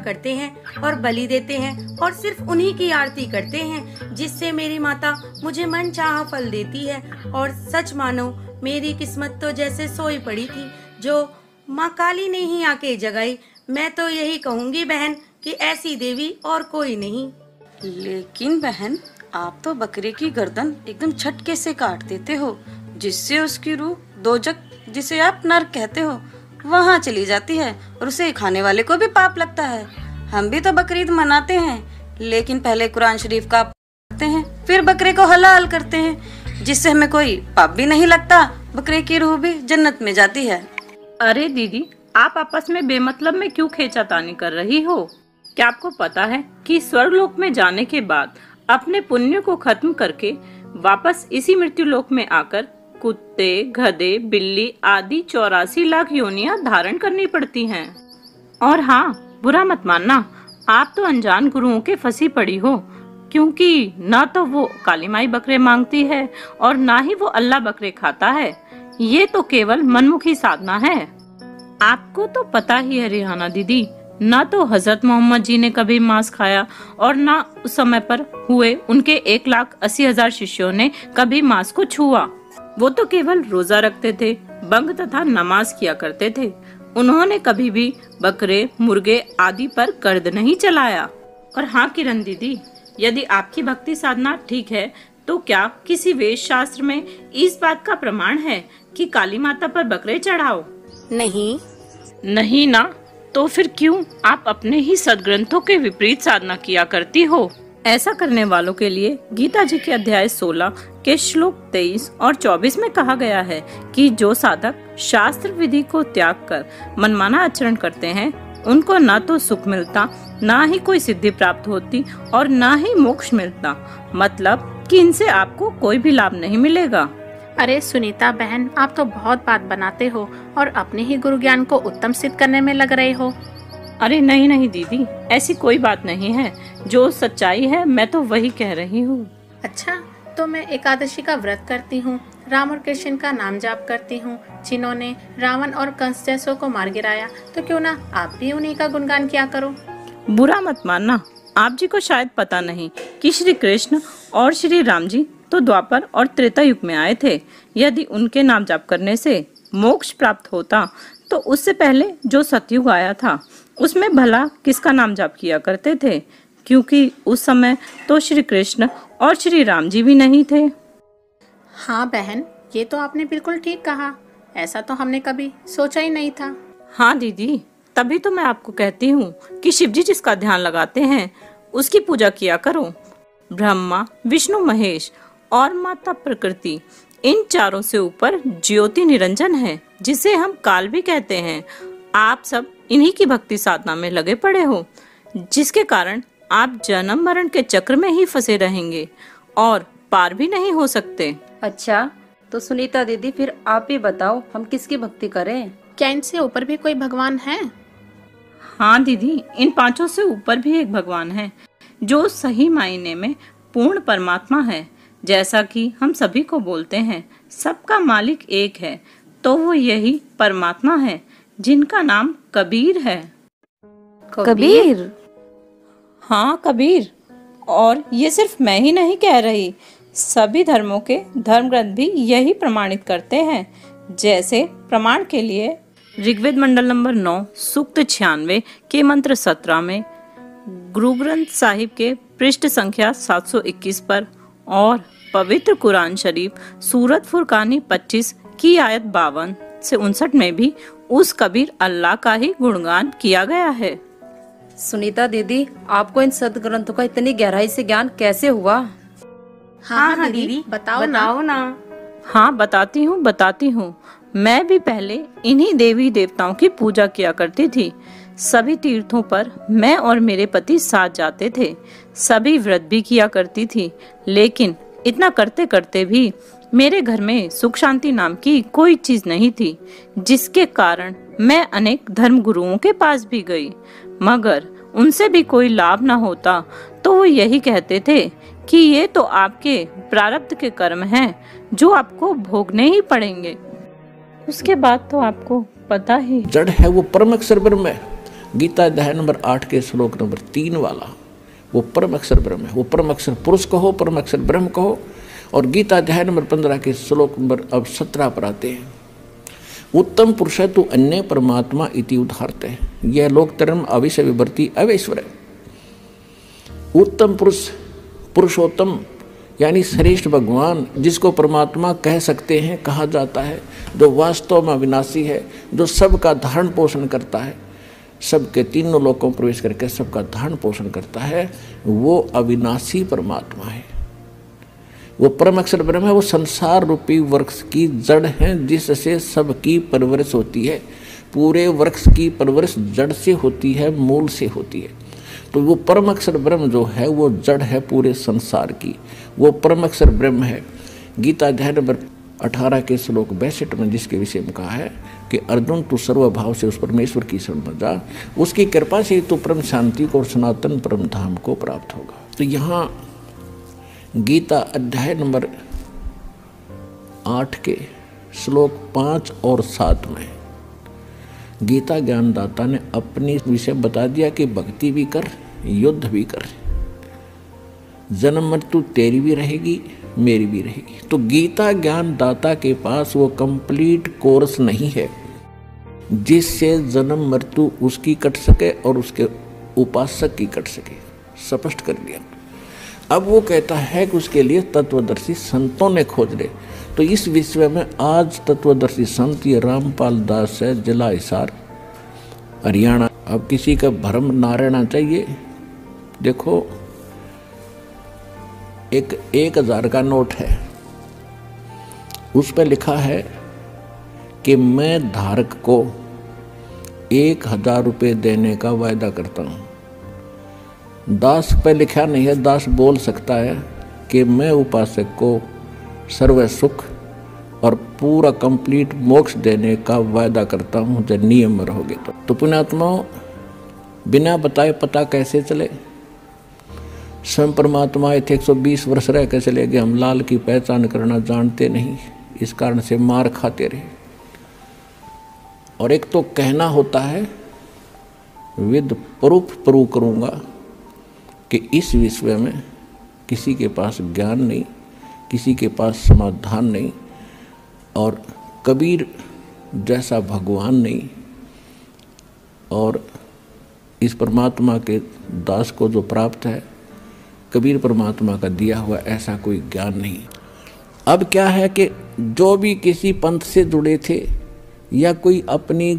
करते हैं और बलि देते हैं और सिर्फ उन्हीं की आरती करते हैं, जिससे मेरी माता मुझे मनचाहा फल देती है। और सच मानो मेरी किस्मत तो जैसे सोई पड़ी थी, जो माँ काली ने ही आके जगाई। मैं तो यही कहूँगी बहन कि ऐसी देवी और कोई नहीं। लेकिन बहन, आप तो बकरे की गर्दन एकदम झटके से काट देते हो, जिससे उसकी रूह दोजक, जिसे आप नर्क कहते हो, वहाँ चली जाती है और उसे खाने वाले को भी पाप लगता है। हम भी तो बकरीद मनाते हैं, लेकिन पहले कुरान शरीफ का पढ़ते हैं, फिर बकरे को हलाल करते हैं, जिससे हमें कोई पाप भी नहीं लगता, बकरे की रूह भी जन्नत में जाती है। अरे दीदी, आप आपस में बेमतलब में क्यों खींचातानी कर रही हो? क्या आपको पता है कि स्वर्गलोक में जाने के बाद अपने पुण्य को खत्म करके वापस इसी मृत्यु लोक में आकर कुत्ते, गधे, बिल्ली आदि 84 लाख योनियां धारण करनी पड़ती हैं। और हाँ, बुरा मत मानना, आप तो अनजान गुरुओं के फंसी पड़ी हो, क्योंकि ना तो वो काली माई बकरे मांगती है और ना ही वो अल्लाह बकरे खाता है। ये तो केवल मनमुखी साधना है। आपको तो पता ही है रिहाना दीदी, ना तो हजरत मोहम्मद जी ने कभी मांस खाया और ना उस समय पर हुए उनके 1,80,000 शिष्यों ने कभी मांस को छुआ। वो तो केवल रोजा रखते थे, बंग तथा नमाज किया करते थे। उन्होंने कभी भी बकरे, मुर्गे आदि पर कर्द नहीं चलाया। और हाँ किरण दीदी, यदि आपकी भक्ति साधना ठीक है तो क्या किसी वेद शास्त्र में इस बात का प्रमाण है कि काली माता पर बकरे चढ़ाओ? नहीं ना, तो फिर क्यों आप अपने ही सदग्रंथों के विपरीत साधना किया करती हो? ऐसा करने वालों के लिए गीता जी के अध्याय 16 के श्लोक 23 और 24 में कहा गया है कि जो साधक शास्त्र विधि को त्याग कर मनमाना आचरण करते हैं, उनको ना तो सुख मिलता, ना ही कोई सिद्धि प्राप्त होती और ना ही मोक्ष मिलता। मतलब कि इनसे आपको कोई भी लाभ नहीं मिलेगा। अरे सुनीता बहन, आप तो बहुत बात बनाते हो और अपने ही गुरु ज्ञान को उत्तम सिद्ध करने में लग रहे हो। अरे नहीं नहीं दीदी, ऐसी कोई बात नहीं है। जो सच्चाई है मैं तो वही कह रही हूँ। अच्छा, तो मैं एकादशी का व्रत करती हूँ, राम और कृष्ण का नाम जाप करती हूँ, जिन्होंने रावण और कंस जैसों को मार गिराया, तो क्यों ना आप भी उन्हीं का गुणगान किया करो। बुरा मत मानना, आप जी को शायद पता नहीं कि श्री कृष्ण और श्री राम जी तो द्वापर और त्रेता युग में आए थे। यदि उनके नाम जाप करने से मोक्ष प्राप्त होता तो उससे पहले जो सतयुग आया था उसमें भला किसका नाम जाप किया करते थे, क्योंकि उस समय तो श्री कृष्ण और श्री राम जी भी नहीं थे। हाँ बहन, ये तो आपने बिल्कुल ठीक कहा, ऐसा तो हमने कभी सोचा ही नहीं था। हाँ दीदी, तभी तो मैं आपको कहती हूँ कि शिव जी जिसका ध्यान लगाते हैं उसकी पूजा किया करो। ब्रह्मा, विष्णु, महेश और माता प्रकृति, इन चारों से ऊपर ज्योति निरंजन है, जिसे हम काल भी कहते हैं। आप सब इन्हीं की भक्ति साधना में लगे पड़े हो, जिसके कारण आप जन्म मरण के चक्र में ही फंसे रहेंगे और पार भी नहीं हो सकते। अच्छा, तो सुनीता दीदी, फिर आप ही बताओ, हम किसकी भक्ति करें? क्या इनसे ऊपर भी कोई भगवान है? हाँ दीदी, इन पांचों से ऊपर भी एक भगवान है, जो सही मायने में पूर्ण परमात्मा है। जैसा कि हम सभी को बोलते हैं, सबका मालिक एक है, तो वो यही परमात्मा है, जिनका नाम कबीर है। कबीर? हाँ कबीर। और ये सिर्फ मैं ही नहीं कह रही, सभी धर्मों के धर्म ग्रंथ भी यही प्रमाणित करते हैं। जैसे प्रमाण के लिए ऋग्वेद मंडल नंबर 9 सूक्त 96 के मंत्र 17 में, गुरु ग्रंथ साहिब के पृष्ठ संख्या 721 पर और पवित्र कुरान शरीफ सूरत फुरकानी 25 की आयत 52 से 59 में भी उस कबीर अल्लाह का ही गुणगान किया गया है। सुनीता दीदी, आपको इन सदग्रंथों का इतनी गहराई से ज्ञान कैसे हुआ? हाँ दीदी, बताओ ना। हाँ बताती हूँ। मैं भी पहले इन्हीं देवी देवताओं की पूजा किया करती थी। सभी तीर्थों पर मैं और मेरे पति साथ जाते थे, सभी व्रत भी किया करती थी, लेकिन इतना करते करते भी मेरे घर में सुख शांति नाम की कोई चीज नहीं थी, जिसके कारण मैं अनेक धर्म गुरुओं के पास भी गई, मगर उनसे भी कोई लाभ न होता। तो वो यही कहते थे कि ये तो आपके प्रारब्ध के कर्म हैं, जो आपको भोगने ही पड़ेंगे। उसके बाद तो आपको पता ही, जड़ है वो परम अक्षर ब्रह्म है, गीता अध्याय नंबर 8 के श्लोक नंबर 3 वाला वो परम अक्षर ब्रह्म है। वो परम अक्षर पुरुष कहो, परम अक्षर ब्रह्म कहो। और गीता अध्याय नंबर 15 के श्लोक नंबर अब 17 पर आते हैं, उत्तम पुरुष तु अन्य परमात्मा इति उदाहरते। यह लोकतरम अविषय विवर्ती अवैश्वर है। उत्तम पुरुष, पुरुषोत्तम यानी श्रेष्ठ भगवान, जिसको परमात्मा कह सकते हैं, कहा जाता है, जो वास्तव में अविनाशी है, जो सबका धारण पोषण करता है, सबके तीनों लोकों में प्रवेश करके सबका धारण पोषण करता है, वो अविनाशी परमात्मा है। वो परम अक्षर ब्रह्म है। वो संसार रूपी वृक्ष की जड़ है, जिससे सबकी परवरिश होती है। पूरे वृक्ष की परवरिश जड़ से होती है, मूल से होती है। तो वो परम अक्षर ब्रह्म जो है वो जड़ है पूरे संसार की, वो परम अक्षर ब्रह्म है। गीता अध्याय नंबर 18 के श्लोक 62 में जिसके विषय में कहा है कि अर्जुन तू सर्वभाव से उस परमेश्वर की शरण में जा, उसकी कृपा से तो परम शांति को और सनातन परम धाम को प्राप्त होगा। तो यहाँ गीता अध्याय नंबर 8 के श्लोक 5 और 7 में गीता ज्ञानदाता ने अपनी विषय बता दिया कि भक्ति भी कर, युद्ध भी कर, जन्म मृत्यु तेरी भी रहेगी, मेरी भी रहेगी। तो गीता ज्ञानदाता के पास वो कंप्लीट कोर्स नहीं है जिससे जन्म मृत्यु उसकी कट सके और उसके उपासक की कट सके। स्पष्ट कर दिया। अब वो कहता है कि उसके लिए तत्वदर्शी संतों ने खोज ले। तो इस विषय में आज तत्वदर्शी संत ये रामपाल दास है, जिला हिसार, हरियाणा। अब किसी का भ्रम ना रहना चाहिए। देखो, एक 1000 का नोट है, उस पर लिखा है कि मैं धारक को 1000 रुपये देने का वायदा करता हूँ। दास पे लिखा नहीं है, दास बोल सकता है कि मैं उपासक को सर्व सुख और पूरा कंप्लीट मोक्ष देने का वायदा करता हूँ जब नियम में रहोगे। तो पुण्यात्माओं, बिना बताए पता कैसे चले? स्वयं परमात्मा आए थे, 120 वर्ष रह के चले गए। हम लाल की पहचान करना जानते नहीं, इस कारण से मार खाते रहे। और एक तो कहना होता है, विद प्रूफ प्रूव करूँगा कि इस विषय में किसी के पास ज्ञान नहीं, किसी के पास समाधान नहीं, और कबीर जैसा भगवान नहीं, और इस परमात्मा के दास को जो प्राप्त है, कबीर परमात्मा का दिया हुआ ऐसा कोई ज्ञान नहीं। अब क्या है कि जो भी किसी पंथ से जुड़े थे या कोई अपनी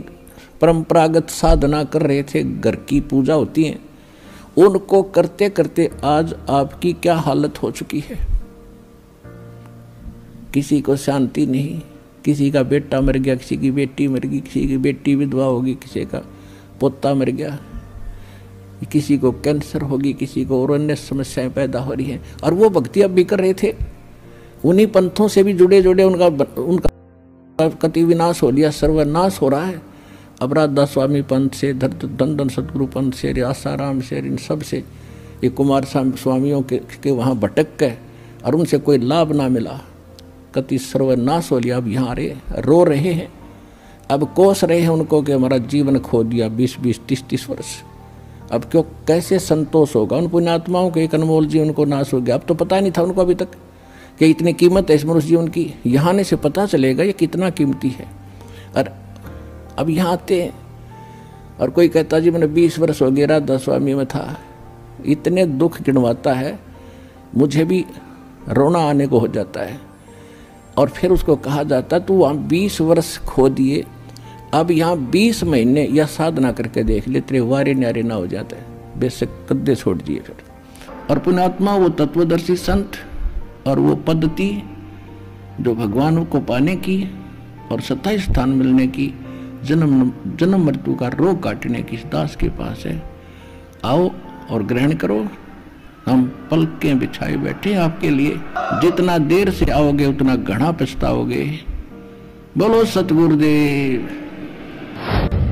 परंपरागत साधना कर रहे थे, घर की पूजा होती है, उनको करते करते आज आपकी क्या हालत हो चुकी है। किसी को शांति नहीं, किसी का बेटा मर गया, किसी की बेटी मर गई, किसी की बेटी विधवा होगी, किसी का पोता मर गया, किसी को कैंसर होगी, किसी को और अन्य समस्याएं पैदा हो रही हैं। और वो भक्ति अब भी कर रहे थे, उन्हीं पंथों से भी जुड़े उनका कति विनाश हो लिया, सर्वनाश हो रहा है। अब राधा स्वामी पंथ से, धन सतगुरु पंथ से, आसाराम से, इन सब से, ये कुमार स्वामियों के वहाँ भटक गए और उनसे कोई लाभ ना मिला, कति सर्वनाश हो लिया। अब यहाँ रो रहे हैं, अब कोस रहे हैं उनको कि हमारा जीवन खो दिया 20-20, 30-30 वर्ष। अब क्यों, कैसे संतोष होगा? उन पुण्यात्माओं के एक अनमोल जीवन को नाश हो गया। अब तो पता नहीं था उनको अभी तक कि इतनी कीमत है इस मनुष्य जीवन की। यहाँ आने से पता चलेगा ये कितना कीमती है। और अब यहाँ आते हैं और कोई कहता जी मैंने 20 वर्ष हो गया राधा स्वामी में था, इतने दुख गिनवाता है, मुझे भी रोना आने को हो जाता है। और फिर उसको कहा जाता है तू वहाँ 20 वर्ष खो दिए, अब यहाँ 20 महीने या साधना करके देख ले, तेरे वारे न्यारे ना हो जाता है, बेशक कद्दे छोड़ दिए फिर। और पुण्यात्मा वो तत्वदर्शी संत और वो पद्धति जो भगवान को पाने की और सत्ता स्थान मिलने की, जन्म मृत्यु का रोग काटने की इस दास के पास है। आओ और ग्रहण करो। हम पलकें बिछाए बैठे आपके लिए, जितना देर से आओगे उतना घना पछताओगे। बोलो सतगुरुदेव।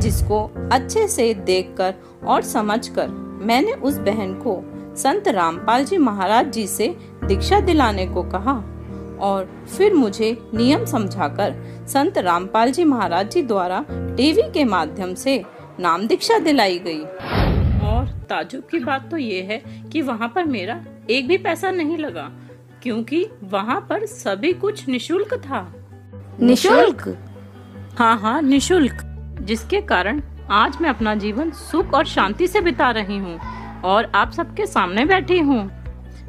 जिसको अच्छे से देखकर और समझकर मैंने उस बहन को संत रामपाल जी महाराज जी से दीक्षा दिलाने को कहा और फिर मुझे नियम समझाकर संत रामपाल जी महाराज जी द्वारा टीवी के माध्यम से नाम दीक्षा दिलाई गई। और ताजुब की बात तो ये है कि वहाँ पर मेरा एक भी पैसा नहीं लगा, क्योंकि वहाँ पर सभी कुछ निशुल्क था। निशुल्क? हाँ, निशुल्क, जिसके कारण आज मैं अपना जीवन सुख और शांति से बिता रही हूँ और आप सबके सामने बैठी हूँ।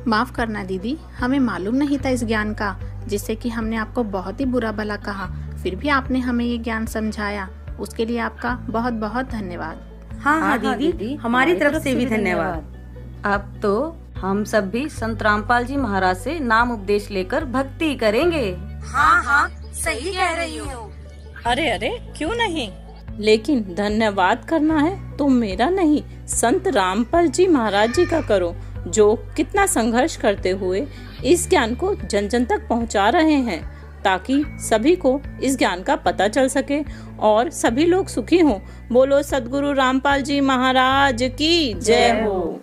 माफ करना दीदी, हमें मालूम नहीं था इस ज्ञान का, जिससे कि हमने आपको बहुत ही बुरा भला कहा, फिर भी आपने हमें ये ज्ञान समझाया, उसके लिए आपका बहुत बहुत धन्यवाद। हाँ दीदी, हमारी तरफ से भी धन्यवाद। अब तो हम सब भी संत रामपाल जी महाराज से नाम उपदेश लेकर भक्ति करेंगे। हाँ, सही कह रही हो। अरे क्यों नहीं, लेकिन धन्यवाद करना है तो मेरा नहीं, संत रामपाल जी महाराज जी का करो, जो कितना संघर्ष करते हुए इस ज्ञान को जन जन तक पहुंचा रहे हैं, ताकि सभी को इस ज्ञान का पता चल सके और सभी लोग सुखी हों। बोलो सद्गुरु रामपाल जी महाराज की जय हो।